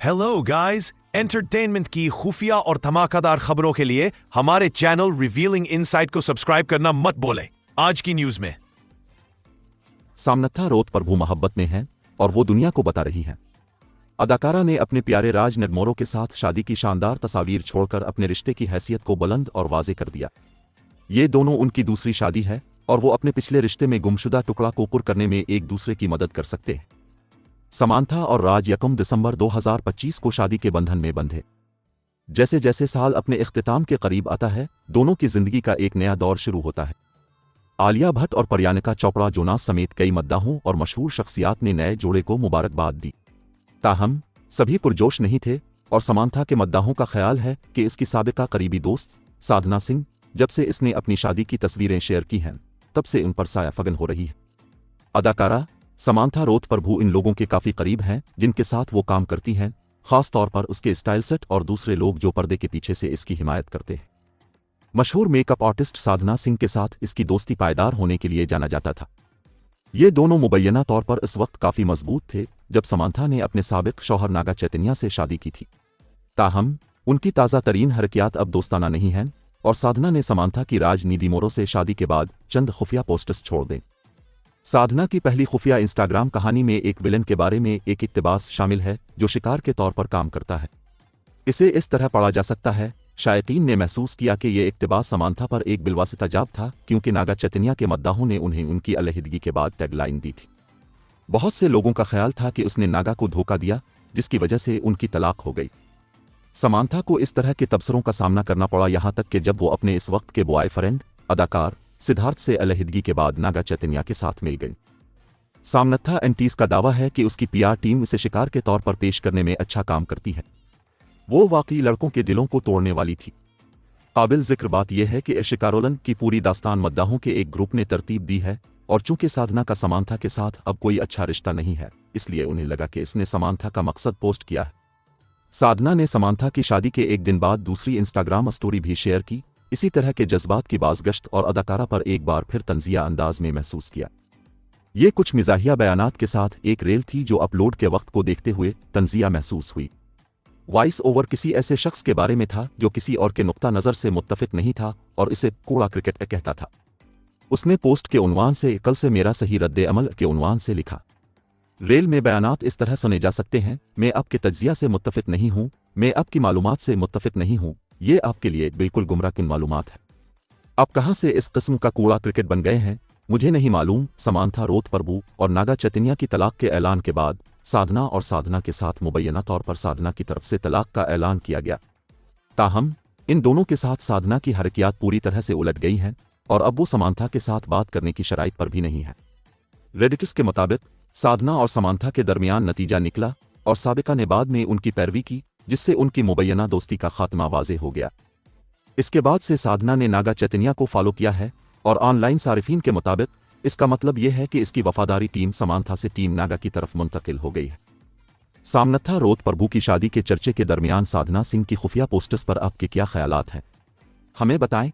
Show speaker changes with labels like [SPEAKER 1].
[SPEAKER 1] Hello guys, entertainment की खुफिया और धमाकेदार खबरों के लिए हमारे चैनल रिवीलिंग इनसाइट को सब्सक्राइब करना मत भूलें। आज की न्यूज में
[SPEAKER 2] सामन्था रोत प्रभु मोहब्बत में हैं और वो दुनिया को बता रही हैं। अदाकारा ने अपने प्यारे राज नरमोरो के साथ शादी की शानदार तस्वीर छोड़कर अपने रिश्ते की हैसियत को बुलंद और वाज़ेह कर दिया। ये दोनों उनकी दूसरी शादी है और वो अपने पिछले रिश्ते में गुमशुदा टुकड़ा को पुर करने में एक दूसरे की मदद कर सकते हैं। समांथा और राज 1 दिसंबर 2025 को शादी के बंधन में बंधे। जैसे जैसे साल अपने इख्तिताम के करीब आता है, दोनों की जिंदगी का एक नया दौर शुरू होता है। आलिया भट्ट और प्रियंका चोपड़ा जोनास समेत कई मद्दाहों और मशहूर शख्सियात ने नए जोड़े को मुबारकबाद दी। ताहम सभी पुरजोश नहीं थे और समांथा के मद्दाहों का ख्याल है कि इसकी साबिका करीबी दोस्त साधना सिंह, जब से इसने अपनी शादी की तस्वीरें शेयर की हैं, तब से उन पर साया फगन हो रही है। अदाकारा समांथा रोत प्रभु इन लोगों के काफी करीब हैं जिनके साथ वो काम करती हैं, खास तौर पर उसके स्टाइल सेट और दूसरे लोग जो पर्दे के पीछे से इसकी हिमायत करते हैं। मशहूर मेकअप आर्टिस्ट साधना सिंह के साथ इसकी दोस्ती पायदार होने के लिए जाना जाता था। ये दोनों मुबैना तौर पर इस वक्त काफी मजबूत थे जब समांथा ने अपने साबिक शौहर नागा चैतन्या से शादी की थी। ताहम उनकी ताज़ा तरीन हरकियात अब दोस्ताना नहीं हैं और साधना ने समांथा की राज नरमोरो से शादी के बाद चंद खुफिया पोस्ट्स छोड़ दें। साधना की पहली खुफिया इंस्टाग्राम कहानी में एक विलन के बारे में एक इक्तिबास शामिल है जो शिकार के तौर पर काम करता है। इसे इस तरह पढ़ा जा सकता है, शायकीन ने महसूस किया कि यह इक्तिबास समांथा पर एक बिलवासिता जाब था क्योंकि नागा चैतन्या के मद्दाहों ने उन्हें उनकी अलहदगी के बाद टैगलाइन दी थी। बहुत से लोगों का ख्याल था कि उसने नागा को धोखा दिया, जिसकी वजह से उनकी तलाक हो गई। समांथा को इस तरह के तबसरों का सामना करना पड़ा, यहाँ तक कि जब वो अपने इस वक्त के बॉयफ्रेंड अदाकार सिद्धार्थ से अलहदगी के बाद नागा चैतन्या के साथ मिल गई। सामन्था एंटीज का दावा है कि उसकी पीआर टीम इसे शिकार के तौर पर पेश करने में अच्छा काम करती है। वो वाकई लड़कों के दिलों को तोड़ने वाली थी। काबिल जिक्र बात यह है कि शिकारोलन की पूरी दास्तान मद्दाहों के एक ग्रुप ने तरतीब दी है और चूंकि साधना का समांथा के साथ अब कोई अच्छा रिश्ता नहीं है, इसलिए उन्हें लगा कि इसने समांथा का मकसद पोस्ट किया है। साधना ने समांथा की शादी के एक दिन बाद दूसरी इंस्टाग्राम स्टोरी भी शेयर की। इसी तरह के जज्बात की बाज़गश्त और अदाकारा पर एक बार फिर तंजिया अंदाज में महसूस किया। ये कुछ मिजाहिया बयानात के साथ एक रेल थी जो अपलोड के वक्त को देखते हुए तंजिया महसूस हुई। वॉइस ओवर किसी ऐसे शख्स के बारे में था जो किसी और के नुक्ता नज़र से मुत्तफिक नहीं था और इसे कूड़ा क्रिकेट कहता था। उसने पोस्ट के उन्वान से कल से मेरा सही रद्द अमल के उन्वान से लिखा। रेल में बयानात इस तरह सुने जा सकते हैं, मैं आपके तज्जिया से मुत्तफिक नहीं हूँ, मैं आपकी मालूमात से मुत्तफिक नहीं हूँ, ये आपके लिए बिल्कुल गुमराहकुन मालूमात है। आप कहाँ से इस किस्म का कूड़ा क्रिकेट बन गए हैं, मुझे नहीं मालूम। समांथा रोत प्रभु और नागा चैतन्या की तलाक के ऐलान के बाद साधना और साधना के साथ मुबैना तौर पर साधना की तरफ से तलाक का ऐलान किया गया। ताहम इन दोनों के साथ साधना की हरकियात पूरी तरह से उलट गई हैं और अब वो समांथा के साथ बात करने की शराइत पर भी नहीं है। रेडिटिस के मुताबिक साधना और समांथा के दरमियान नतीजा निकला और साबिका ने बाद में उनकी पैरवी की, जिससे उनकी मुबैना दोस्ती का खात्मा वाज़ेह हो गया। इसके बाद से साधना ने नागा चैतन्या को फॉलो किया है और ऑनलाइन सारिफीन के मुताबिक इसका मतलब यह है कि इसकी वफादारी टीम समांथा से टीम नागा की तरफ मुंतकिल हो गई है। सामन्था रोत प्रभु की शादी के चर्चे के दरमियान साधना सिंह की खुफिया पोस्ट्स पर आपके क्या ख्यालात हैं, हमें बताएं।